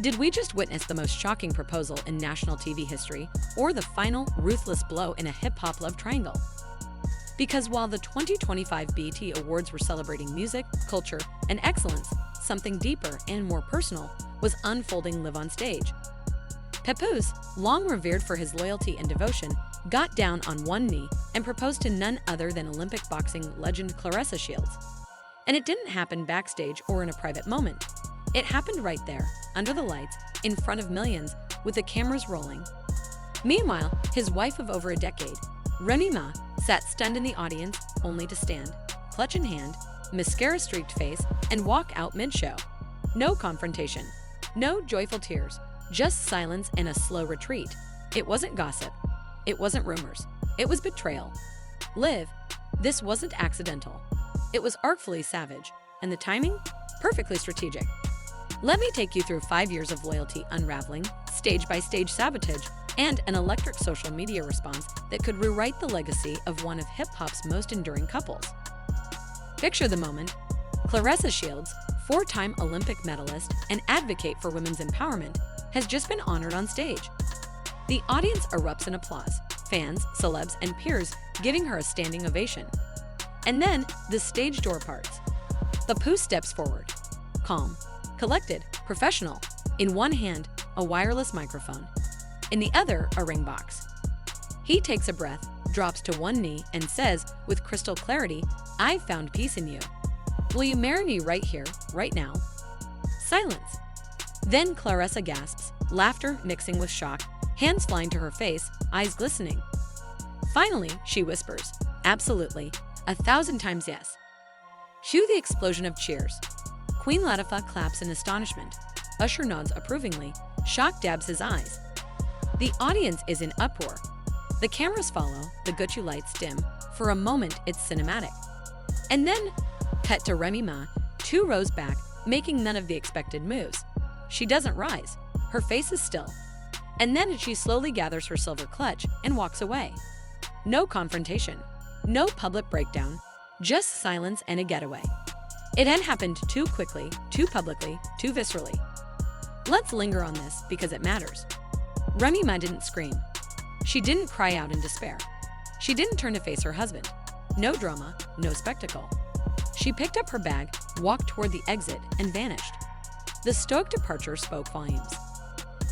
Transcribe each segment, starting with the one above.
Did we just witness the most shocking proposal in national TV history, or the final ruthless blow in a hip-hop love triangle? Because while the 2025 BET Awards were celebrating music, culture, and excellence, something deeper and more personal was unfolding live on stage. Papoose, long revered for his loyalty and devotion, got down on one knee and proposed to none other than Olympic boxing legend Claressa Shields. And it didn't happen backstage or in a private moment. It happened right there, under the lights, in front of millions, with the cameras rolling. Meanwhile, his wife of over a decade, Remy Ma, sat stunned in the audience, only to stand, clutch in hand, mascara-streaked face, and walk out mid-show. No confrontation, no joyful tears, just silence and a slow retreat. It wasn't gossip. It wasn't rumors. It was betrayal. Liv, this wasn't accidental. It was artfully savage, and the timing? Perfectly strategic. Let me take you through 5 years of loyalty unraveling, stage-by-stage sabotage, and an electric social media response that could rewrite the legacy of one of hip-hop's most enduring couples. Picture the moment. Claressa Shields, 4-time Olympic medalist and advocate for women's empowerment, has just been honored on stage. The audience erupts in applause, fans, celebs, and peers giving her a standing ovation. And then, the stage door parts. Papoose steps forward, calm, collected, professional. In one hand, a wireless microphone. In the other, a ring box. He takes a breath, drops to one knee, and says, with crystal clarity, "I've found peace in you. Will you marry me right here, right now?" Silence. Then Claressa gasps, laughter mixing with shock, hands flying to her face, eyes glistening. Finally, she whispers, "Absolutely, 1,000 times yes." Cue the explosion of cheers. Queen Latifah claps in astonishment. Usher nods approvingly. Shock dabs his eyes. The audience is in uproar. The cameras follow, the Gucci lights dim. For a moment, it's cinematic. And then, cut to Remy Ma, 2 rows back, making none of the expected moves. She doesn't rise. Her face is still. And then she slowly gathers her silver clutch and walks away. No confrontation. No public breakdown. Just silence and a getaway. It had happened too quickly, too publicly, too viscerally. Let's linger on this because it matters. Remy Ma didn't scream. She didn't cry out in despair. She didn't turn to face her husband. No drama, no spectacle. She picked up her bag, walked toward the exit, and vanished. The stoic departure spoke volumes.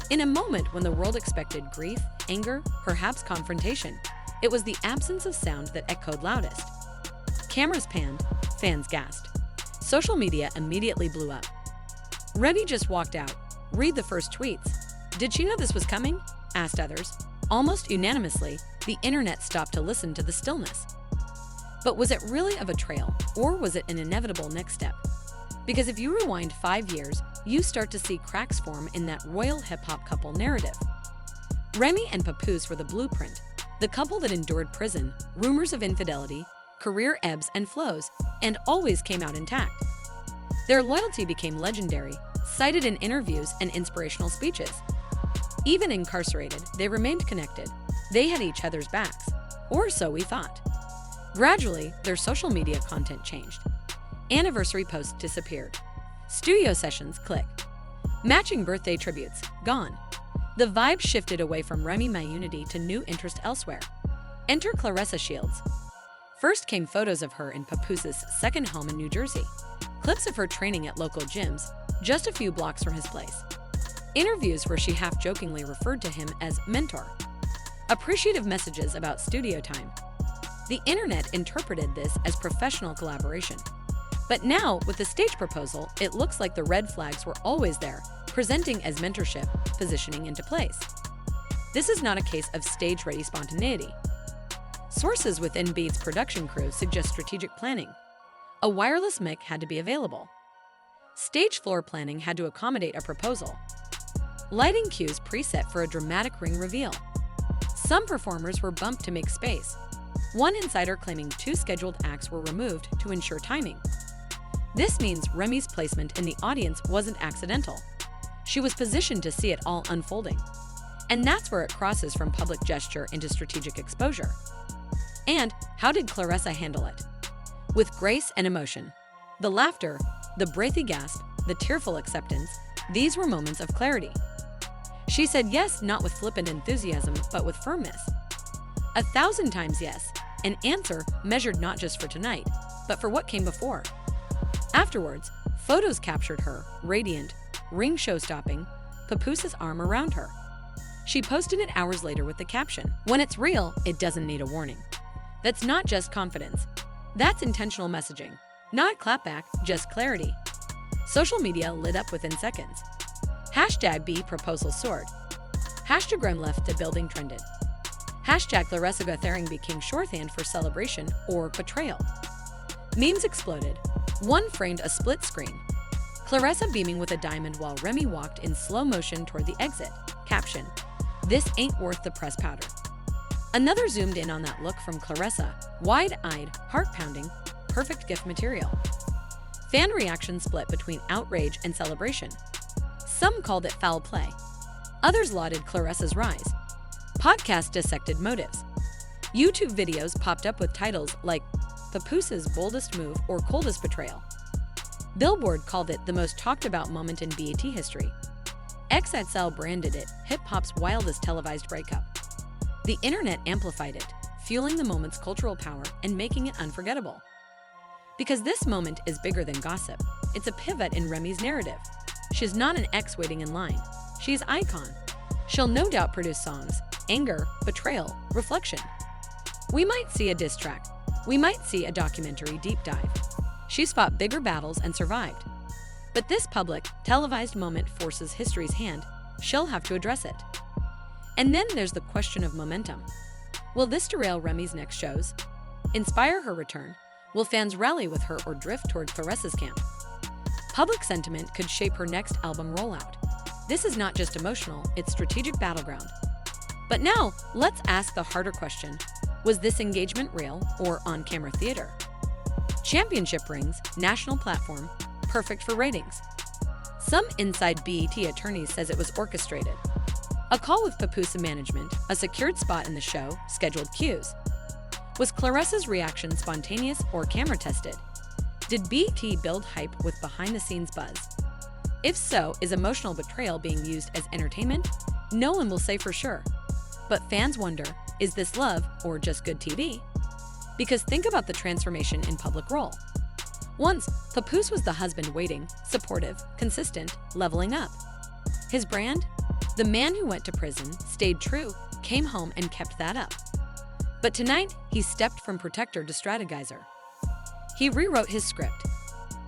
In a moment when the world expected grief, anger, perhaps confrontation, it was the absence of sound that echoed loudest. Cameras panned, fans gasped. Social media immediately blew up. Remy just walked out. Read the first tweets. Did she know this was coming? Asked others. Almost unanimously, the internet stopped to listen to the stillness. But was it really a betrayal, or was it an inevitable next step? Because if you rewind 5 years, you start to see cracks form in that royal hip-hop couple narrative. Remy and Papoose were the blueprint, the couple that endured prison, rumors of infidelity, career ebbs and flows, and always came out intact. Their loyalty became legendary, cited in interviews and inspirational speeches. Even incarcerated, they remained connected. They had each other's backs, or so we thought. Gradually, their social media content changed. Anniversary posts disappeared. Studio sessions clicked. Matching birthday tributes gone. The vibe shifted away from Remy Ma unity to new interest elsewhere. Enter Claressa Shields. First came photos of her in Papoose's second home in New Jersey. Clips of her training at local gyms, just a few blocks from his place. Interviews where she half-jokingly referred to him as mentor. Appreciative messages about studio time. The internet interpreted this as professional collaboration. But now, with the stage proposal, it looks like the red flags were always there, presenting as mentorship, positioning into place. This is not a case of stage-ready spontaneity. Sources within BET's production crew suggest strategic planning. A wireless mic had to be available. Stage floor planning had to accommodate a proposal. Lighting cues preset for a dramatic ring reveal. Some performers were bumped to make space. One insider claiming 2 scheduled acts were removed to ensure timing. This means Remy's placement in the audience wasn't accidental. She was positioned to see it all unfolding. And that's where it crosses from public gesture into strategic exposure. And how did Claressa handle it? With grace and emotion. The laughter, the breathy gasp, the tearful acceptance, These were moments of clarity. She said yes, not with flippant enthusiasm, but with firmness. 1,000 times yes, an answer measured not just for tonight, but for what came before. Afterwards, photos captured her, radiant, ring show-stopping, Papoose's arm around her. She posted it hours later with the caption, "When it's real, it doesn't need a warning." That's not just confidence. That's intentional messaging. Not clapback, just clarity. Social media lit up within seconds. Hashtag B proposal soared. Hashtag Rem left the building trended. Hashtag Claressa Gathering became shorthand for celebration or betrayal. Memes exploded. One framed a split screen. Claressa beaming with a diamond while Remy walked in slow motion toward the exit. Caption, "This ain't worth the press powder." Another zoomed in on that look from Claressa, wide-eyed, heart-pounding, perfect gift material. Fan reaction split between outrage and celebration. Some called it foul play. Others lauded Claressa's rise. Podcasts dissected motives. YouTube videos popped up with titles like Papoose's boldest move or coldest betrayal. Billboard called it the most talked about moment in BET history. XXL branded it hip-hop's wildest televised breakup. The internet amplified it, fueling the moment's cultural power and making it unforgettable. Because this moment is bigger than gossip, it's a pivot in Remy's narrative. She's not an ex waiting in line. She's icon. She'll no doubt produce songs, anger, betrayal, reflection. We might see a diss track. We might see a documentary deep dive. She's fought bigger battles and survived. But this public, televised moment forces history's hand. She'll have to address it. And then there's the question of momentum. Will this derail Remy's next shows? Inspire her return? Will fans rally with her or drift toward Claressa's camp? Public sentiment could shape her next album rollout. This is not just emotional, it's strategic battleground. But now, let's ask the harder question. Was this engagement real or on-camera theater? Championship rings, national platform, perfect for ratings. Some inside BET attorneys says it was orchestrated. A call with Papoose and management, a secured spot in the show, scheduled cues. Was Claressa's reaction spontaneous or camera tested? Did BET build hype with behind-the-scenes buzz? If so, is emotional betrayal being used as entertainment? No one will say for sure. But fans wonder, is this love or just good TV? Because think about the transformation in public role. Once, Papoose was the husband waiting, supportive, consistent, leveling up. His brand? The man who went to prison, stayed true, came home and kept that up. But tonight, he stepped from protector to strategizer. He rewrote his script.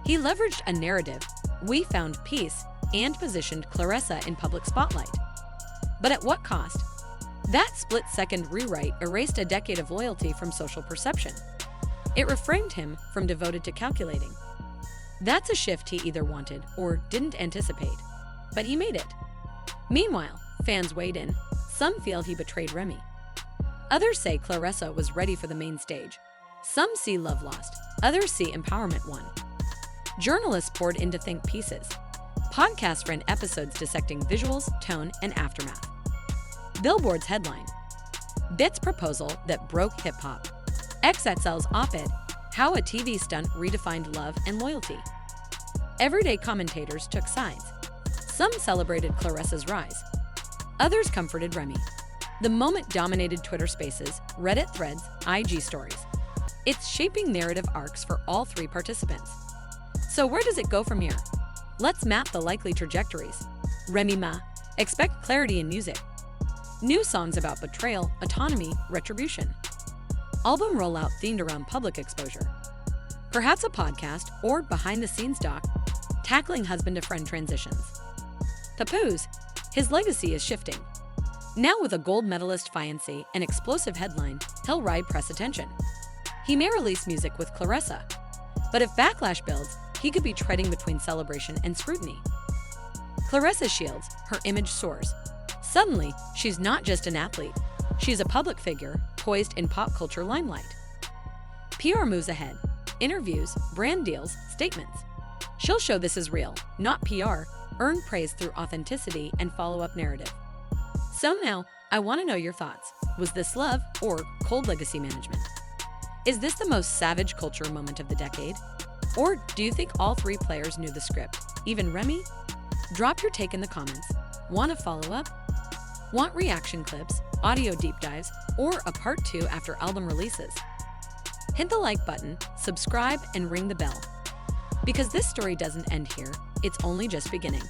He leveraged a narrative, "We found peace," and positioned Claressa in public spotlight. But at what cost? That split-second rewrite erased a decade of loyalty from social perception. It reframed him from devoted to calculating. That's a shift he either wanted or didn't anticipate. But he made it. Meanwhile, fans weighed in. Some feel he betrayed Remy. Others say Claressa was ready for the main stage. Some see love lost. Others see empowerment won. Journalists poured in to think pieces. Podcasts ran episodes dissecting visuals, tone, and aftermath. Billboard's headline, "Bit's proposal that broke hip-hop." XXL's op-ed, "How a TV stunt redefined love and loyalty." Everyday commentators took sides. Some celebrated Claressa's rise. Others comforted Remy. The moment dominated Twitter Spaces, Reddit threads, IG stories. It's shaping narrative arcs for all three participants. So where does it go from here? Let's map the likely trajectories. Remy Ma, expect clarity in music. New songs about betrayal, autonomy, retribution. Album rollout themed around public exposure. Perhaps a podcast or behind-the-scenes doc tackling husband-to-friend transitions. Papoose, his legacy is shifting. Now with a gold medalist fiancé and explosive headline, he'll ride press attention. He may release music with Claressa, but if backlash builds, he could be treading between celebration and scrutiny. Claressa shields, her image soars. Suddenly, she's not just an athlete. She's a public figure, poised in pop culture limelight. PR moves ahead. Interviews, brand deals, statements. She'll show this is real, not PR, earn praise through authenticity and follow-up narrative. So now, I want to know your thoughts. Was this love or cold legacy management? Is this the most savage culture moment of the decade? Or do you think all three players knew the script, even Remy? Drop your take in the comments. Want a follow-up? Want reaction clips, audio deep dives, or a part 2 after album releases? Hit the like button, subscribe, and ring the bell. Because this story doesn't end here, it's only just beginning.